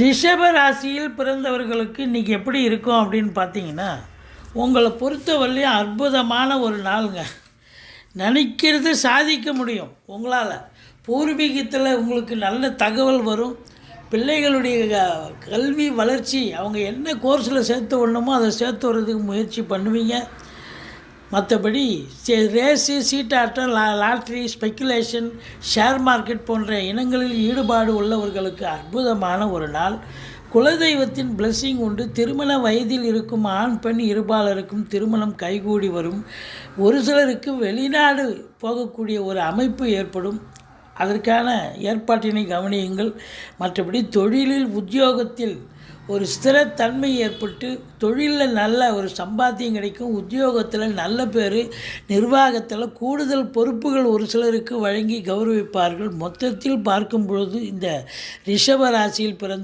ரிஷப ராசியில் பிறந்தவர்களுக்கு இன்றைக்கி எப்படி இருக்கும் அப்படின்னு பார்த்தீங்கன்னா, உங்களை பொறுத்தவரையிலையும் அற்புதமான ஒரு நாளுங்க. நினைக்கிறது சாதிக்க முடியும் உங்களால். பூர்வீகத்தில் உங்களுக்கு நல்ல தகவல் வரும். பிள்ளைகளுடைய கல்வி வளர்ச்சி, அவங்க என்ன கோர்ஸில் சேர்த்து விடணுமோ அதை சேர்த்து வர்றதுக்கு முயற்சி பண்ணுவீங்க. மற்றபடி ரேஸு, சீட்டாட்டம், லாட்ரி, ஸ்பெக்குலேஷன், ஷேர் மார்க்கெட் போன்ற இனங்களில் ஈடுபாடு உள்ளவர்களுக்கு அற்புதமான ஒரு நாள். குலதெய்வத்தின் பிளெஸ்ஸிங் உண்டு. திருமண வயதில் இருக்கும் ஆண் பெண் இருபாலருக்கும் திருமணம் கைகூடி வரும். ஒரு சிலருக்கு வெளிநாடு போகக்கூடிய ஒரு அமைப்பு ஏற்படும். அதற்கான ஏற்பாட்டினை கவனியுங்கள். மற்றபடி தொழிலில், உத்தியோகத்தில் ஒரு ஸ்திரத்தன்மை ஏற்பட்டு தொழிலில் நல்ல ஒரு சம்பாத்தியம் கிடைக்கும். உத்தியோகத்தில் நல்ல பேர், நிர்வாகத்தில் கூடுதல் பொறுப்புகள் ஒரு சிலருக்கு வழங்கி கௌரவிப்பார்கள். மொத்தத்தில் பார்க்கும் பொழுது இந்த ரிஷப ராசியில் பிறந்த